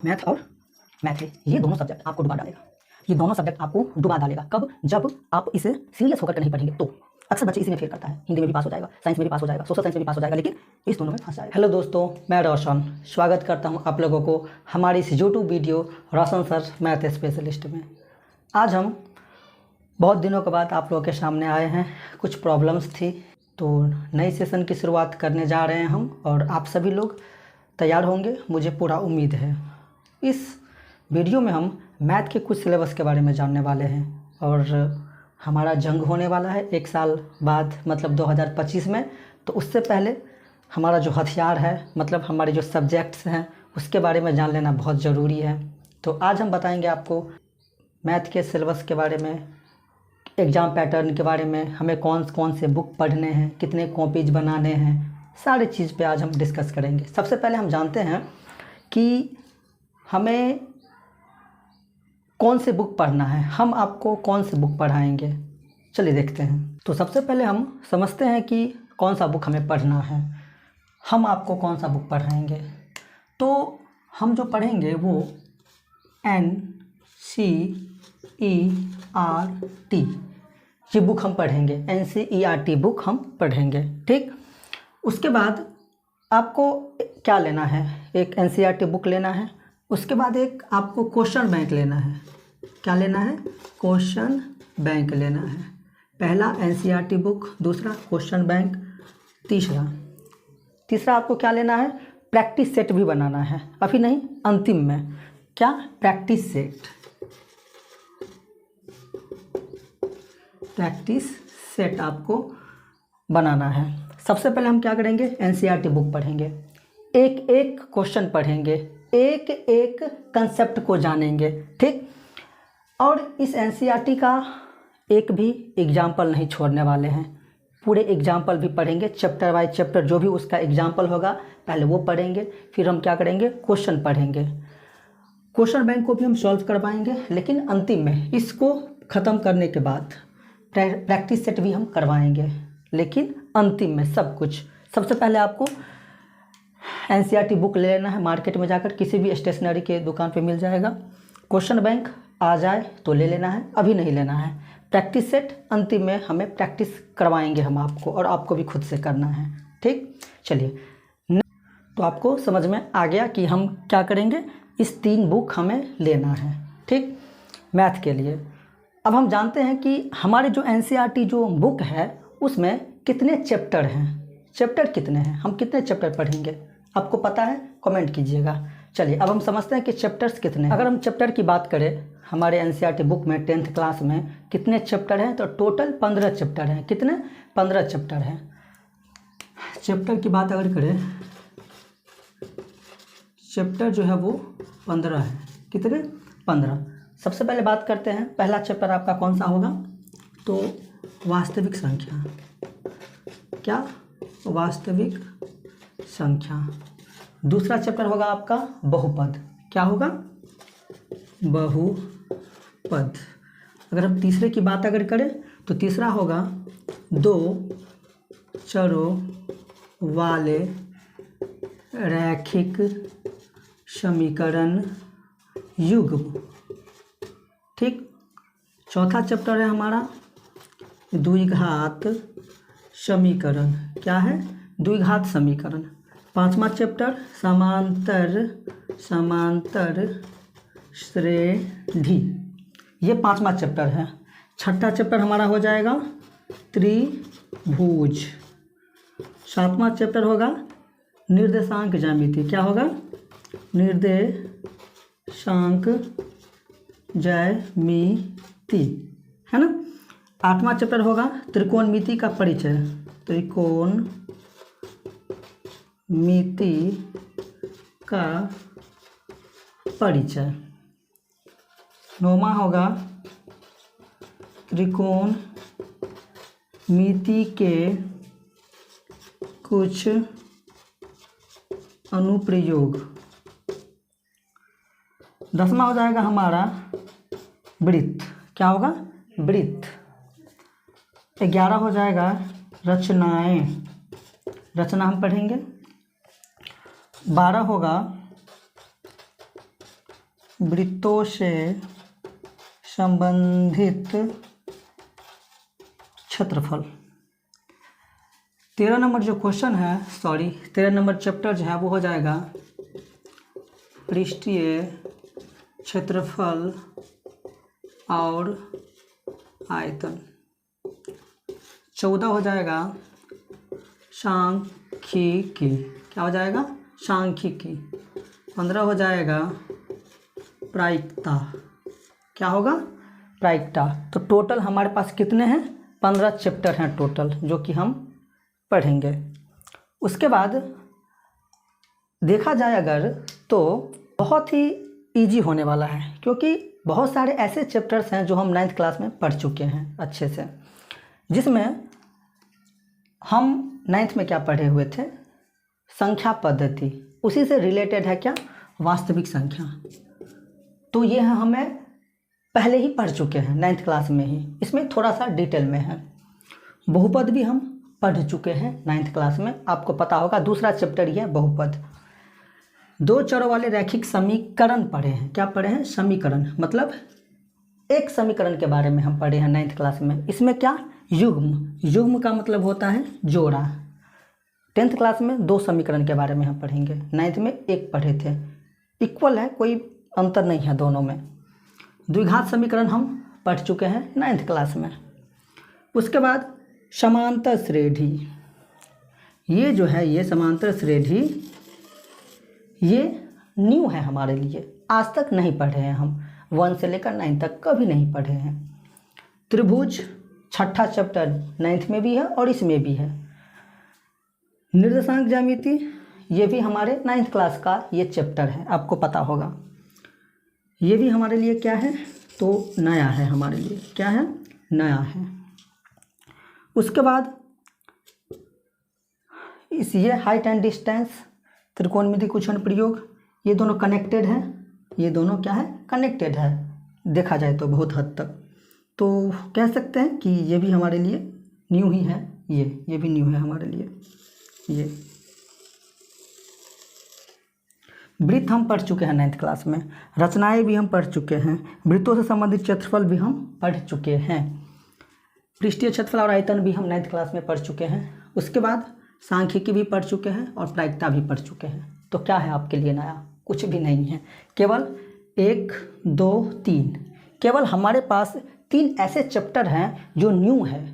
Math और math ये दोनों सब्जेक्ट आपको डुबा डालेगा। ये दोनों सब्जेक्ट आपको डुबा डालेगा। कब? जब आप इसे सीरियस होकर के नहीं पढ़ेंगे तो। अक्सर बच्चे इसी में फेल करता है। हिंदी में भी पास हो जाएगा, साइंस में भी पास हो जाएगा, सोशल साइंस में भी पास हो जाएगा, लेकिन इस दोनों में फंस जाएगा। हेलो दोस्तों, मैं रोशन स्वागत करता हूं आप लोगों को हमारी इस यूट्यूब वीडियो रोशन सर मैथ स्पेशलिस्ट में। आज हम बहुत दिनों के बाद आप लोगों के सामने आए हैं। कुछ प्रॉब्लम्स थी तो नई सेशन की शुरुआत करने जा रहे हैं हम, और आप सभी लोग तैयार होंगे, मुझे पूरा उम्मीद है। इस वीडियो में हम मैथ के कुछ सिलेबस के बारे में जानने वाले हैं, और हमारा जंग होने वाला है 1 साल बाद, मतलब 2025 में। तो उससे पहले हमारा जो हथियार है, मतलब हमारे जो सब्जेक्ट्स हैं, उसके बारे में जान लेना बहुत ज़रूरी है। तो आज हम बताएंगे आपको मैथ के सिलेबस के बारे में, एग्ज़ाम पैटर्न के बारे में, हमें कौन कौन से बुक पढ़ने हैं, कितने कॉपीज बनाने हैं, सारे चीज़ पे आज हम डिस्कस करेंगे। सबसे पहले हम जानते हैं कि हमें कौन से बुक पढ़ना है, हम आपको कौन से बुक पढ़ाएंगे, चलिए देखते हैं। तो सबसे पहले हम समझते हैं कि कौन सा बुक हमें पढ़ना है, हम आपको कौन सा बुक पढ़ाएंगे। तो हम जो पढ़ेंगे वो NCERT ये बुक हम पढ़ेंगे, NCERT बुक हम पढ़ेंगे, ठीक। उसके बाद आपको क्या लेना है, एक NCERT बुक लेना है। उसके बाद एक आपको क्वेश्चन बैंक लेना है। क्या लेना है? क्वेश्चन बैंक लेना है। पहला NCERT बुक, दूसरा क्वेश्चन बैंक, तीसरा आपको क्या लेना है? प्रैक्टिस सेट भी बनाना है। अभी नहीं, अंतिम में क्या? प्रैक्टिस सेट आपको बनाना है। सबसे पहले हम क्या करेंगे? NCERT बुक पढ़ेंगे, एक एक क्वेश्चन पढ़ेंगे, एक एक कंसेप्ट को जानेंगे, ठीक। और इस NCERT का एक भी एग्जाम्पल नहीं छोड़ने वाले हैं, पूरे एग्जाम्पल भी पढ़ेंगे, चैप्टर बाय चैप्टर जो भी उसका एग्जाम्पल होगा पहले वो पढ़ेंगे, फिर हम क्या करेंगे? क्वेश्चन पढ़ेंगे, क्वेश्चन बैंक को भी हम सॉल्व करवाएंगे, लेकिन अंतिम में इसको ख़त्म करने के बाद प्रैक्टिस सेट भी हम करवाएंगे, लेकिन अंतिम में सब कुछ। सबसे पहले आपको NCERT बुक ले लेना है, मार्केट में जाकर किसी भी स्टेशनरी के दुकान पे मिल जाएगा। क्वेश्चन बैंक आ जाए तो ले लेना है, अभी नहीं लेना है। प्रैक्टिस सेट अंतिम में हमें प्रैक्टिस करवाएंगे हम आपको, और आपको भी खुद से करना है, ठीक। चलिए, तो आपको समझ में आ गया कि हम क्या करेंगे। इस 3 बुक हमें लेना है, ठीक, मैथ के लिए। अब हम जानते हैं कि हमारे जो NCERT जो बुक है उसमें कितने चैप्टर हैं, चैप्टर कितने हैं, हम कितने चैप्टर पढ़ेंगे, आपको पता है? कमेंट कीजिएगा। चलिए, अब हम समझते हैं कि चैप्टर्स कितने हैं। अगर हम चैप्टर की बात करें, हमारे NCERT बुक में 10th क्लास में कितने चैप्टर हैं, तो टोटल 15 चैप्टर हैं। कितने? 15 चैप्टर हैं। चैप्टर की बात अगर करें, चैप्टर जो है वो 15 है। कितने? 15। सबसे पहले बात करते हैं, पहला चैप्टर आपका कौन सा होगा? तो वास्तविक संख्या। क्या? वास्तविक संख्या। दूसरा चैप्टर होगा आपका बहुपद। क्या होगा? बहुपद। अगर हम तीसरे की बात अगर करें तो तीसरा होगा 2 चरों वाले रैखिक समीकरण युग्म, ठीक। चौथा चैप्टर है हमारा द्विघात समीकरण। क्या है? द्विघात समीकरण। पांचवा चैप्टर समांतर श्रेणी, ये 5वां चैप्टर है। छठा चैप्टर हमारा हो जाएगा त्रिभुज। 7वां चैप्टर होगा निर्देशांक ज्यामिति। क्या होगा? निर्देशांक ज्यामिति, है ना। 8वां चैप्टर होगा त्रिकोणमिति का परिचय। त्रिकोणमिति का परिचय। 9वां होगा त्रिकोणमिति के कुछ अनुप्रयोग। 10वां हो जाएगा हमारा वृत्त। क्या होगा? वृत्त। 11 हो जाएगा रचनाएं, रचना हम पढ़ेंगे। 12 होगा वृत्तों से संबंधित क्षेत्रफल। 13 नंबर जो क्वेश्चन है, 13 नंबर चैप्टर जो है वो हो जाएगा पृष्ठीय क्षेत्रफल और आयतन। 14 हो जाएगा सांख्यिकी, क्या हो जाएगा? सांख्यिकी। 15 हो जाएगा प्रायिकता, क्या होगा? प्रायिकता। तो टोटल हमारे पास कितने हैं? 15 चैप्टर हैं टोटल, जो कि हम पढ़ेंगे। उसके बाद देखा जाए अगर तो बहुत ही इजी होने वाला है, क्योंकि बहुत सारे ऐसे चैप्टर्स हैं जो हम 9th क्लास में पढ़ चुके हैं अच्छे से, जिसमें हम 9th में क्या पढ़े हुए थे? संख्या पद्धति। उसी से रिलेटेड है क्या? वास्तविक संख्या। तो ये हमें पहले ही पढ़ चुके हैं 9th क्लास में ही, इसमें थोड़ा सा डिटेल में है। बहुपद भी हम पढ़ चुके हैं 9th क्लास में, आपको पता होगा। दूसरा चैप्टर ही है बहुपद। 2 चरों वाले रैखिक समीकरण पढ़े हैं। क्या पढ़े हैं? समीकरण, मतलब एक समीकरण के बारे में हम पढ़े हैं 9th क्लास में। इसमें क्या? युग्म। युग्म का मतलब होता है जोड़ा। 10th क्लास में 2 समीकरण के बारे में हम पढ़ेंगे, 9th में 1 पढ़े थे। इक्वल है, कोई अंतर नहीं है दोनों में। द्विघात समीकरण हम पढ़ चुके हैं 9th क्लास में। उसके बाद समांतर श्रेणी, ये जो है ये समांतर श्रेणी ये न्यू है हमारे लिए, आज तक नहीं पढ़े हैं हम, 1 से लेकर 9 तक कभी नहीं पढ़े हैं। त्रिभुज 6ठा चैप्टर 9th में भी है और इसमें भी है। निर्देशांक ज्यामिति ये भी हमारे 9th क्लास का ये चैप्टर है, आपको पता होगा। ये भी हमारे लिए क्या है? तो नया है हमारे लिए। क्या है? नया है। उसके बाद ये हाइट एंड डिस्टेंस, त्रिकोणमिति कुछ अनुप्रयोग, ये दोनों कनेक्टेड हैं। ये दोनों क्या है? कनेक्टेड है, देखा जाए तो बहुत हद तक। तो कह सकते हैं कि ये भी हमारे लिए न्यू ही है। ये भी न्यू है हमारे लिए। ये वृत्त हम पढ़ चुके हैं 9th क्लास में। रचनाएं भी हम पढ़ चुके हैं। वृत्तों से संबंधित क्षेत्रफल भी हम पढ़ चुके हैं। पृष्ठीय क्षेत्रफल और आयतन भी हम 9th क्लास में पढ़ चुके हैं। उसके बाद सांख्यिकी भी पढ़ चुके हैं और प्रायिकता भी पढ़ चुके हैं। तो क्या है आपके लिए नया? कुछ भी नहीं है। केवल 1, 2, 3, केवल हमारे पास 3 ऐसे चैप्टर हैं जो न्यू है।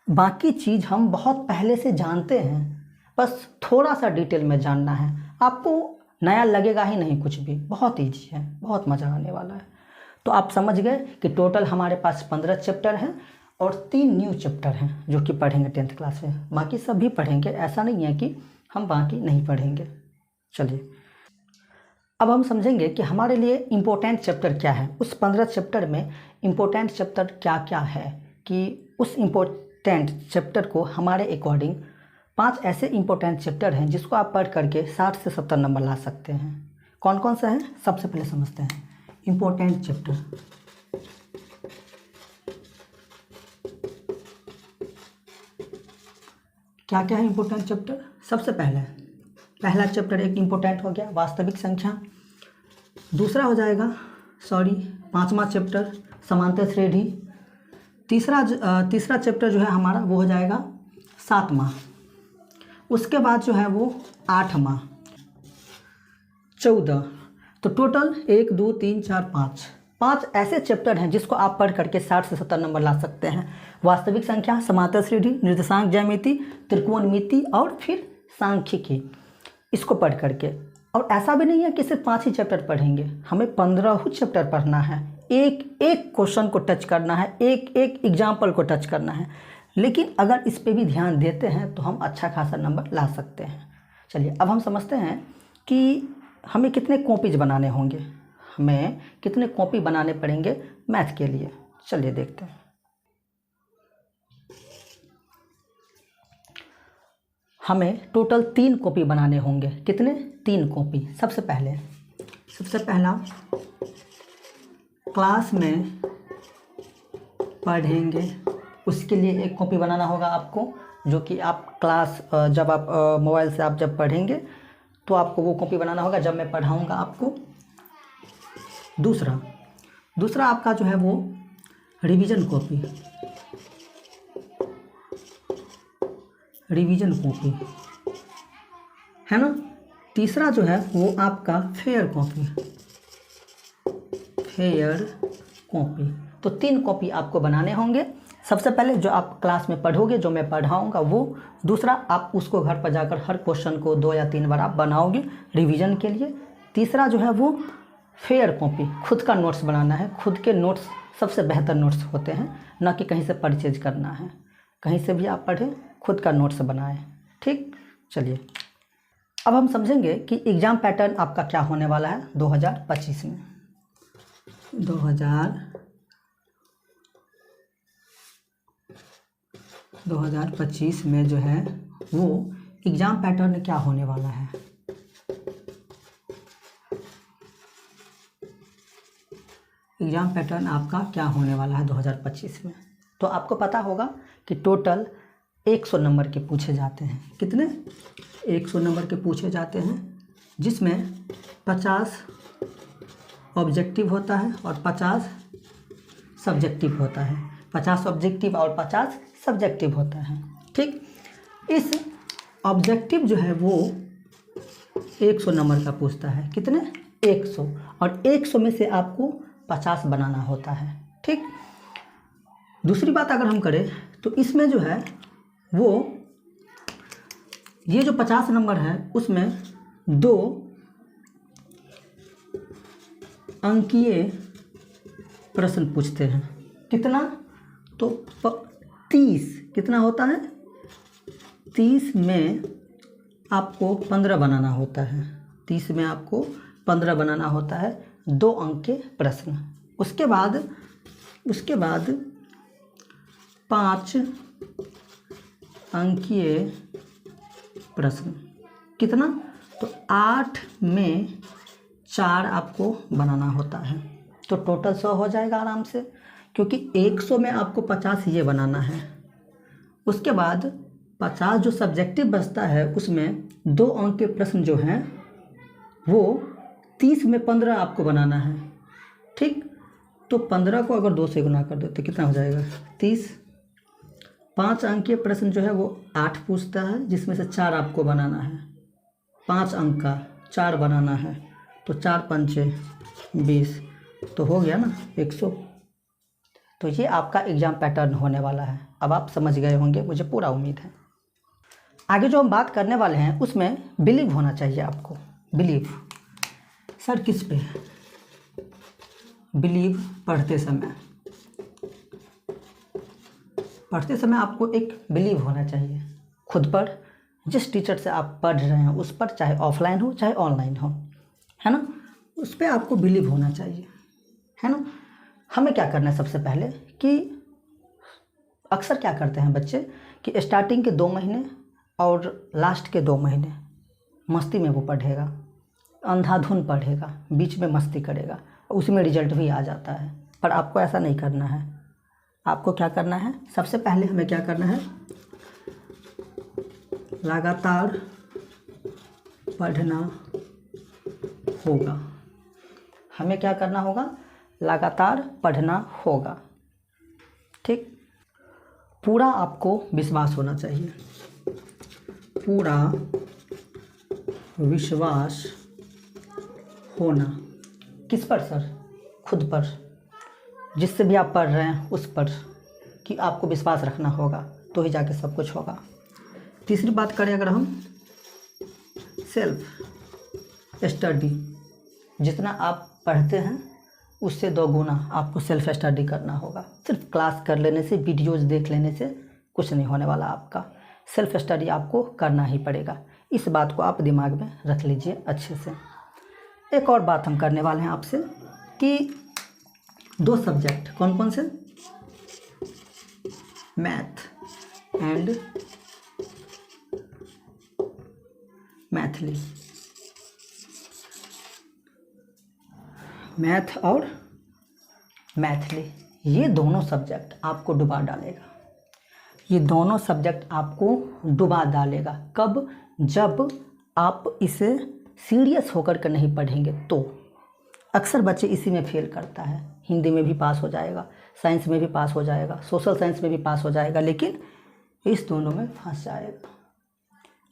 बाकी चीज़ हम बहुत पहले से जानते हैं, बस थोड़ा सा डिटेल में जानना है। आपको नया लगेगा ही नहीं कुछ भी, बहुत ईजी है, बहुत मज़ा आने वाला है। तो आप समझ गए कि टोटल हमारे पास 15 चैप्टर हैं और 3 न्यू चैप्टर हैं जो कि पढ़ेंगे 10th क्लास में। बाकी सब भी पढ़ेंगे, ऐसा नहीं है कि हम बाकी नहीं पढ़ेंगे। चलिए अब हम समझेंगे कि हमारे लिए इम्पोर्टेंट चैप्टर क्या है। उस 15 चैप्टर में इम्पोर्टेंट चैप्टर क्या क्या है, कि उस इम्पोर्टेंट चैप्टर को हमारे अकॉर्डिंग 5 ऐसे इम्पोर्टेंट चैप्टर हैं जिसको आप पढ़ करके 60 से 70 नंबर ला सकते हैं। कौन कौन सा है? सबसे पहले समझते हैं इम्पोर्टेंट चैप्टर। क्या क्या है इम्पोर्टेंट चैप्टर? सबसे पहला चैप्टर एक इम्पोर्टेंट हो गया, वास्तविक संख्या। दूसरा हो जाएगा 5वां चैप्टर समांतर श्रेणी। तीसरा चैप्टर जो है हमारा वो हो जाएगा 7वां। उसके बाद जो है वो 8वां, 14। तो टोटल 1, 2, 3, 4, 5 ऐसे चैप्टर हैं जिसको आप पढ़ करके 60 से 70 नंबर ला सकते हैं। वास्तविक संख्या, समांतर श्रेणी, निर्देशांक ज्यामिति, त्रिकोणमिति और फिर सांख्यिकी, इसको पढ़ करके। और ऐसा भी नहीं है कि सिर्फ 5 ही चैप्टर पढ़ेंगे, हमें 15 चैप्टर पढ़ना है। एक एक क्वेश्चन को टच करना है, एक एक एग्जाम्पल को टच करना है। लेकिन अगर इस पे भी ध्यान देते हैं तो हम अच्छा खासा नंबर ला सकते हैं। चलिए अब हम समझते हैं कि हमें कितने कॉपीज बनाने होंगे, हमें कितने कॉपी बनाने पड़ेंगे मैथ के लिए। चलिए देखते हैं। हमें टोटल 3 कॉपी बनाने होंगे। कितने? 3 कॉपी। सबसे पहला क्लास में पढ़ेंगे, उसके लिए एक कॉपी बनाना होगा आपको, जो कि आप क्लास जब आप मोबाइल से आप जब पढ़ेंगे तो आपको वो कॉपी बनाना होगा जब मैं पढ़ाऊँगा आपको। दूसरा आपका जो है वो रिवीजन कॉपी, है ना। तीसरा जो है वो आपका फेयर कॉपी। तो 3 कॉपी आपको बनाने होंगे। सबसे पहले जो आप क्लास में पढ़ोगे, जो मैं पढ़ाऊँगा वो, दूसरा आप उसको घर पर जाकर हर क्वेश्चन को 2 या 3 बार आप बनाओगे रिवीजन के लिए। तीसरा जो है वो फेयर कॉपी, खुद का नोट्स बनाना है। खुद के नोट्स सबसे बेहतर नोट्स होते हैं, ना कि कहीं से परचेज करना है। कहीं से भी आप पढ़ें, खुद का नोट्स बनाएं। ठीक, चलिए अब हम समझेंगे कि एग्ज़ाम पैटर्न आपका क्या होने वाला है 2025 में। 2025 में जो है वो एग्ज़ाम पैटर्न क्या होने वाला है। एग्ज़ाम पैटर्न आपका क्या होने वाला है 2025 में। तो आपको पता होगा कि टोटल 100 नंबर के पूछे जाते हैं। कितने? 100 नंबर के पूछे जाते हैं, जिसमें 50 ऑब्जेक्टिव होता है और 50 सब्जेक्टिव होता है। 50 ऑब्जेक्टिव और 50 सब्जेक्टिव होता है। ठीक, इस ऑब्जेक्टिव जो है वो 100 नंबर का पूछता है। कितने? 100। और 100 में से आपको 50 बनाना होता है। ठीक, दूसरी बात अगर हम करें तो इसमें जो है वो ये जो 50 नंबर है उसमें 2 अंकीय प्रश्न पूछते हैं। कितना? तो 30। कितना होता है? 30 में आपको 15 बनाना होता है। 30 में आपको 15 बनाना होता है, 2 अंक के प्रश्न। उसके बाद 5 अंकीय प्रश्न। कितना? तो 8 में 4 आपको बनाना होता है। तो टोटल 100 हो जाएगा आराम से, क्योंकि 100 में आपको 50 ये बनाना है। उसके बाद 50 जो सब्जेक्टिव बचता है उसमें 2 अंक के प्रश्न जो हैं वो 30 में 15 आपको बनाना है। ठीक, तो 15 को अगर 2 से गुना कर देते कितना हो जाएगा? 30। 5 अंक के प्रश्न जो है वो 8 पूछता है, जिसमें से 4 आपको बनाना है। 5 अंक का 4 बनाना है, तो 4 पंचे 20, तो हो गया ना 100। तो ये आपका एग्ज़ाम पैटर्न होने वाला है। अब आप समझ गए होंगे, मुझे पूरा उम्मीद है। आगे जो हम बात करने वाले हैं उसमें बिलीव होना चाहिए आपको। बिलीव सर किस पे? बिलीव पढ़ते समय आपको एक बिलीव होना चाहिए खुद पर। जिस टीचर से आप पढ़ रहे हैं उस पर, चाहे ऑफलाइन हो चाहे ऑनलाइन हो, है ना, उस पर आपको बिलीव होना चाहिए, है ना। हमें क्या करना है सबसे पहले कि अक्सर क्या करते हैं बच्चे कि स्टार्टिंग के 2 महीने और लास्ट के 2 महीने मस्ती में वो पढ़ेगा, अंधाधुन पढ़ेगा, बीच में मस्ती करेगा, उसी में रिजल्ट भी आ जाता है। पर आपको ऐसा नहीं करना है। आपको क्या करना है? सबसे पहले हमें क्या करना है? लगातार पढ़ना होगा। हमें क्या करना होगा? लगातार पढ़ना होगा। ठीक, पूरा आपको विश्वास होना चाहिए। पूरा विश्वास होना किस पर सर? खुद पर, जिससे भी आप पढ़ रहे हैं उस पर, कि आपको विश्वास रखना होगा, तो ही जाके सब कुछ होगा। तीसरी बात करें अगर हम, सेल्फ स्टडी। जितना आप पढ़ते हैं उससे 2 गुना आपको सेल्फ स्टडी करना होगा। सिर्फ क्लास कर लेने से, वीडियोज़ देख लेने से कुछ नहीं होने वाला आपका। सेल्फ स्टडी आपको करना ही पड़ेगा। इस बात को आप दिमाग में रख लीजिए अच्छे से। एक और बात हम करने वाले हैं आपसे कि 2 सब्जेक्ट कौन कौन से? Math and Maithili. मैथ और मैथिली, ये दोनों सब्जेक्ट आपको डुबा डालेगा। ये दोनों सब्जेक्ट आपको डुबा डालेगा। कब? जब आप इसे सीरियस होकर के नहीं पढ़ेंगे तो। अक्सर बच्चे इसी में फेल करता है। हिंदी में भी पास हो जाएगा, साइंस में भी पास हो जाएगा, सोशल साइंस में भी पास हो जाएगा, लेकिन इस दोनों में फंस जाएगा।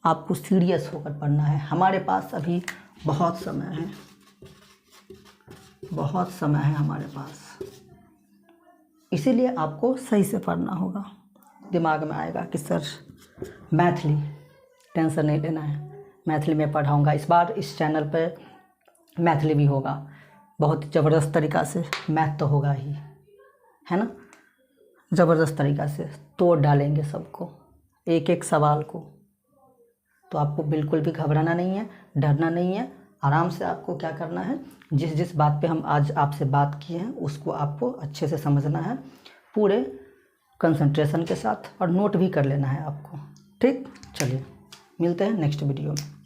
आपको सीरियस होकर पढ़ना है। हमारे पास अभी बहुत समय है, बहुत समय है हमारे पास, इसीलिए आपको सही से पढ़ना होगा। दिमाग में आएगा कि सर मैथिली, टेंशन नहीं लेना है, मैथिली में पढ़ाऊँगा। इस बार इस चैनल पे मैथिली भी होगा, बहुत ज़बरदस्त तरीक़ा से। मैथ तो होगा ही, है ना, ज़बरदस्त तरीक़ा से तोड़ डालेंगे सबको, एक एक सवाल को। तो आपको बिल्कुल भी घबराना नहीं है, डरना नहीं है। आराम से आपको क्या करना है, जिस जिस बात पे हम आज आपसे बात किए हैं उसको आपको अच्छे से समझना है, पूरे कंसंट्रेशन के साथ, और नोट भी कर लेना है आपको। ठीक, चलिए मिलते हैं नेक्स्ट वीडियो में।